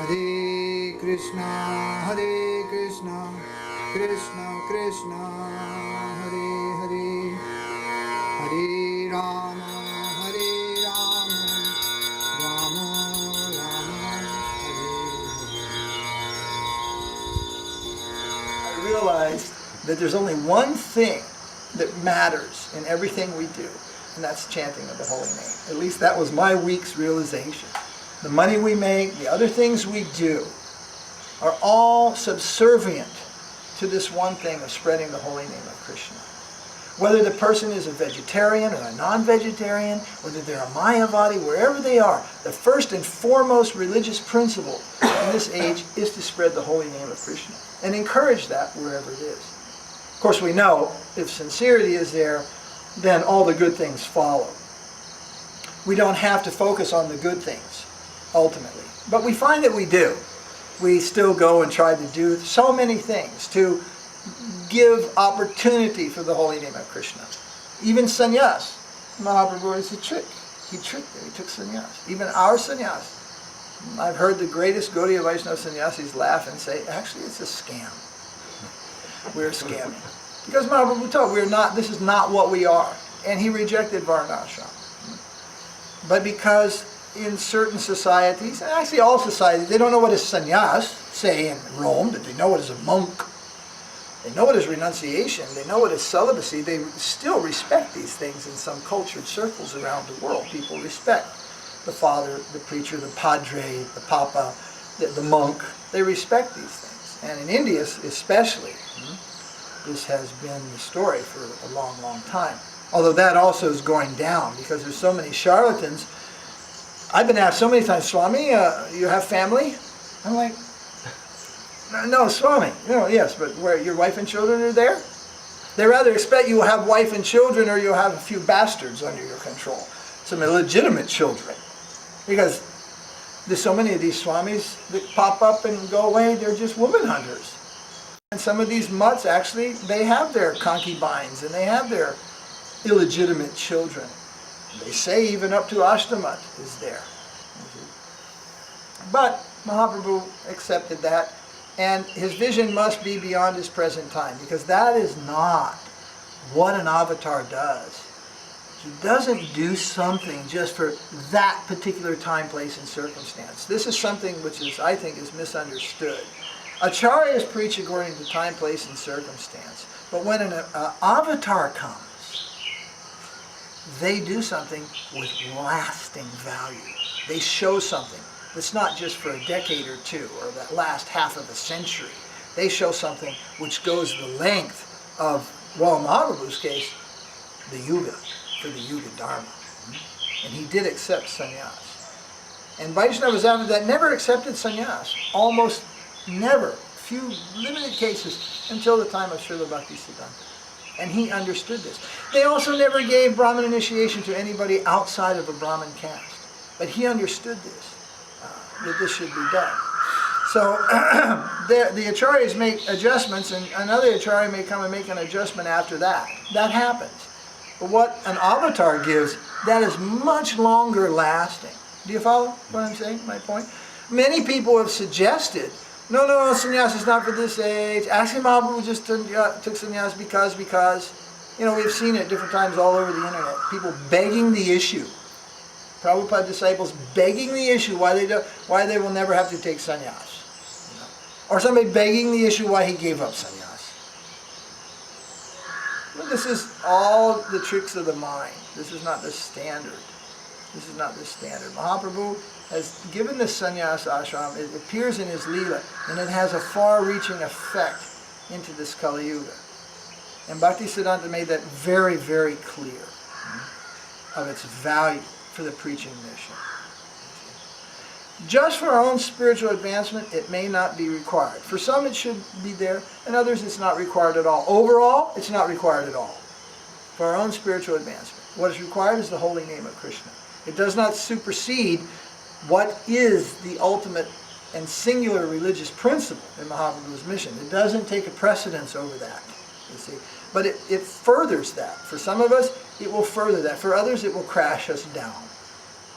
Hare Krishna, Krishna Krishna, Hare Hare, Hare Rama, Rama Rama, Hare Hare. I realized that there's only one thing that matters in everything we do, and that's chanting of the holy name. At least that was my week's realization. The money we make, the other things we do, are all subservient to this one thing of spreading the holy name of Krishna. Whether the person is a vegetarian or a non-vegetarian, whether they're a Mayavadi, wherever they are, the first and foremost religious principle in this age is to spread the holy name of Krishna and encourage that wherever it is. Of course, we know if sincerity is there, then all the good things follow. We don't have to focus on the good things, ultimately. But we find that we do. We still go and try to do so many things to give opportunity for the holy name of Krishna. Even sannyas. Mahaprabhu is a trick. He tricked it. He took sannyas. Even our sannyas. I've heard the greatest Gaudiya Vaishnava sannyasis laugh and say, actually it's a scam. We're scamming. Because Mahaprabhu told, this is not what we are. And he rejected Varnashram. But because in certain societies, and actually all societies, they don't know what is sannyas, say in Rome, but they know what is a monk. They know what is renunciation. They know what is celibacy. They still respect these things in some cultured circles around the world. People respect the father, the preacher, the padre, the papa, the monk. They respect these things. And in India especially, this has been the story for a long, long time. Although that also is going down because there's so many charlatans. I've been asked so many times, Swami, you have family? I'm like, no, Swami. No, yes, but where your wife and children are there? They rather expect you will have wife and children or you'll have a few bastards under your control. Some illegitimate children. Because there's so many of these Swamis that pop up and go away, they're just woman hunters. And some of these mutts actually, they have their concubines and they have their illegitimate children. They say even up to Ashtamat is there. But Mahaprabhu accepted that, and his vision must be beyond his present time, because that is not what an avatar does. He doesn't do something just for that particular time, place, and circumstance. This is something which is, I think, is misunderstood. Acharyas preach according to time, place, and circumstance. But when an avatar comes, they do something with lasting value. They show something that's not just for a decade or two or that last half of a century. They show something which goes the length of, well, in Mahaprabhu's case, the Yuga, for the Yuga Dharma. And he did accept sannyas. And Vaishnavas after that never accepted sannyas. Almost never. Few limited cases until the time of Srila Bhaktisiddhanta. And he understood this. They also never gave Brahmin initiation to anybody outside of a Brahmin caste. But he understood this, that this should be done. So the acharyas make adjustments, and another acharya may come and make an adjustment after that. That happens. But what an avatar gives, that is much longer lasting. Do you follow what I'm saying, my point? Many people have suggested, no, sannyas is not for this age. Actually, Mahaprabhu just took sannyas because, we've seen it different times all over the internet. People begging the issue. Prabhupada disciples begging the issue why they will never have to take sannyas. Or somebody begging the issue why he gave up sannyas. Well, this is all the tricks of the mind. This is not the standard. This is not the standard. Mahaprabhu has given the sannyas ashram. It appears in his Leela, and it has a far-reaching effect into this Kali Yuga. And Bhaktisiddhanta made that very, very clear of its value for the preaching mission. Just for our own spiritual advancement, it may not be required. For some it should be there, and others it's not required at all. Overall, it's not required at all. For our own spiritual advancement. What is required is the holy name of Krishna. It does not supersede what is the ultimate and singular religious principle in Mahaprabhu's mission. It doesn't take a precedence over that, you see. But it furthers that. For some of us, it will further that. For others, it will crash us down.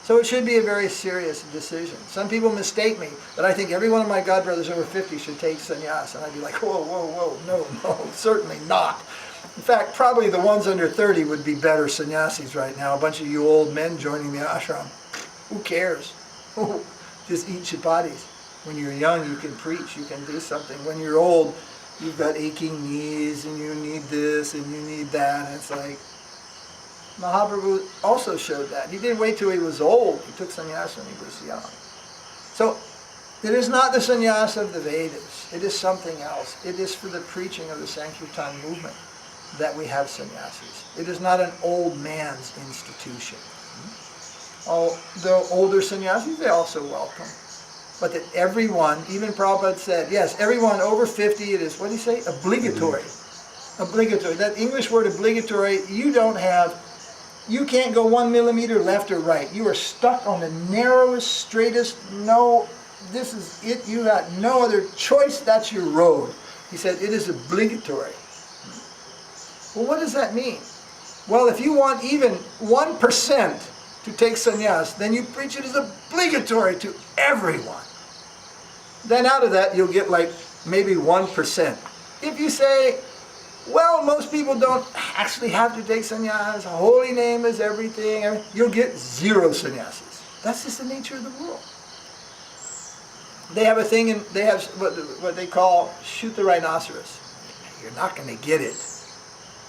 So it should be a very serious decision. Some people mistake me, but I think every one of my godbrothers over 50 should take sannyas. And I'd be like, whoa, whoa, whoa, no, certainly not. In fact, probably the ones under 30 would be better sannyasis right now. A bunch of you old men joining the ashram. Who cares? Just eat chapatis. When you're young, you can preach, you can do something. When you're old, you've got aching knees, and you need this, and you need that. And it's like, Mahaprabhu also showed that. He didn't wait till he was old. He took sannyas when he was young. So, it is not the sannyas of the Vedas. It is something else. It is for the preaching of the Sankirtan movement that we have sannyasis. It is not an old man's institution. Oh, the older sannyasis, they also welcome. But that everyone, even Prabhupada said, yes, everyone over 50, it is, what did he say? Obligatory. Obligatory. That English word obligatory, you can't go 1 millimeter left or right. You are stuck on the narrowest, straightest, this is it. You got no other choice. That's your road. He said, it is obligatory. Well, what does that mean? Well, if you want even 1% to take sannyas, then you preach it as obligatory to everyone. Then out of that, you'll get like maybe 1%. If you say, well, most people don't actually have to take sannyas, holy name is everything, you'll get 0 sannyasis. That's just the nature of the world. They have a thing, and they have what they call shoot the rhinoceros. You're not going to get it.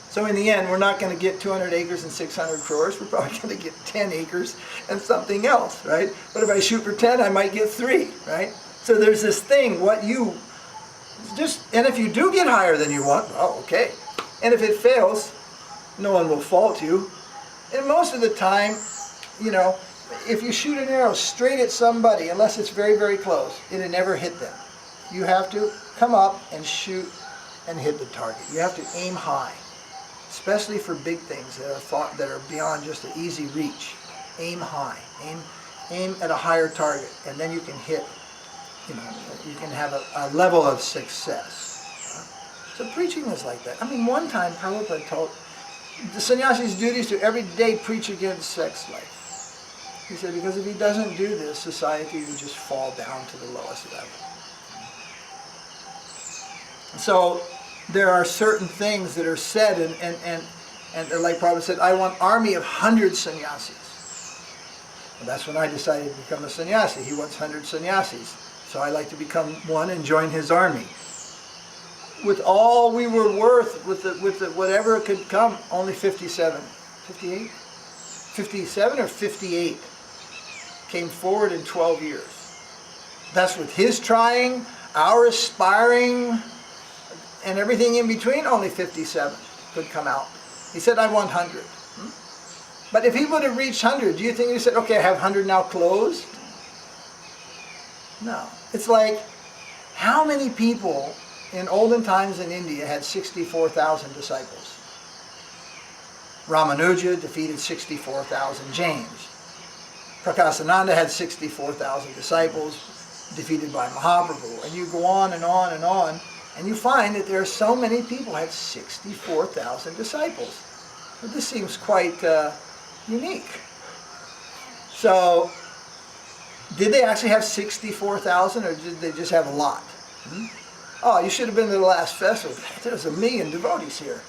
So in the end, we're not going to get 200 acres and 600 crores. We're probably going to get 10 acres and something else, right? But if I shoot for 10, I might get 3, right? So there's this thing, and if you do get higher than you want, well, okay. And if it fails, no one will fault you. And most of the time, if you shoot an arrow straight at somebody, unless it's very, very close, it'll never hit them. You have to come up and shoot and hit the target. You have to aim high. Especially for big things that are beyond just an easy reach. Aim high. Aim at a higher target, and then you can hit. You can have a level of success. So preaching is like that. I mean, one time Prabhupada told the sannyasi's duties to every day preach against sex life. He said, because if he doesn't do this, society would just fall down to the lowest level. So there are certain things that are said, and like Prabhupada said, I want an army of 100 sannyasis. And that's when I decided to become a sannyasi. He wants 100 sannyasis. So I like to become one and join his army. With all we were worth, with the whatever could come, only 57. 58? 57 or 58 came forward in 12 years. That's with his trying, our aspiring, and everything in between, only 57 could come out. He said, I want 100. But if he would have reached 100, do you think he said, okay, I have 100 now closed? No. It's like, how many people in olden times in India had 64,000 disciples? Ramanuja defeated 64,000 Jains. Prakasananda had 64,000 disciples, defeated by Mahaprabhu. And you go on and on and on, and you find that there are so many people who had 64,000 disciples. Well, this seems quite unique. So, did they actually have 64,000, or did they just have a lot? Oh, you should have been to the last festival. There's 1 million devotees here.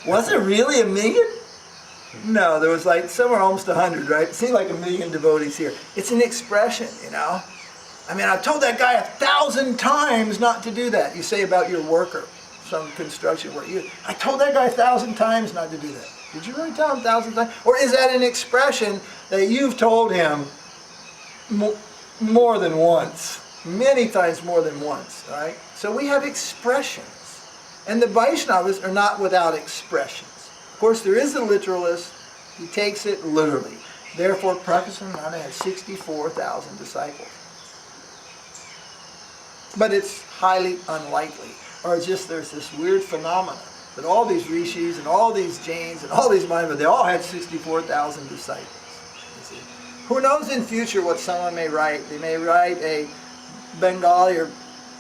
Was it really 1 million? No, there was like somewhere almost 100, right? It seemed like 1 million devotees here. It's an expression, I mean, I've told that guy 1,000 times not to do that. You say about your worker, some construction worker. I told that guy 1,000 times not to do that. Did you really tell him 1,000 times? Or is that an expression that you've told him more than once? Many times more than once, right? So we have expressions. And the Vaishnavas are not without expressions. Of course, there is a literalist. He takes it literally. Therefore, Prakasananda had 64,000 disciples. But it's highly unlikely. Or it's just there's this weird phenomenon that all these rishis and all these Jains and all these Mahayana, they all had 64,000 disciples. You see. Who knows in future what someone may write? They may write a Bengali or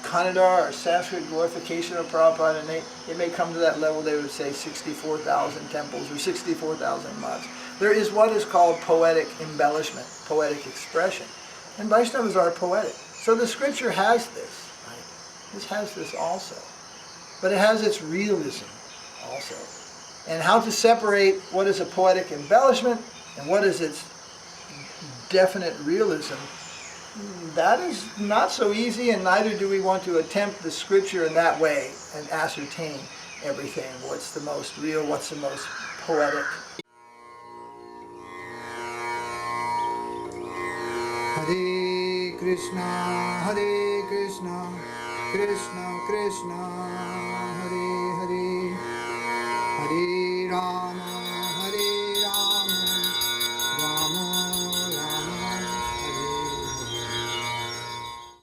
Kannada or Sanskrit glorification of Prabhupada, and it may come to that level. They would say 64,000 temples or 64,000 mudds. There is what is called poetic embellishment, poetic expression. And Vaishnavas are poetic. So the scripture has this, right? This has this also. But it has its realism also. And how to separate what is a poetic embellishment and what is its definite realism, that is not so easy, and neither do we want to attempt the scripture in that way and ascertain everything. What's the most real, what's the most poetic. Hare Krishna, Krishna Krishna, Hare Hare, Hare Rama.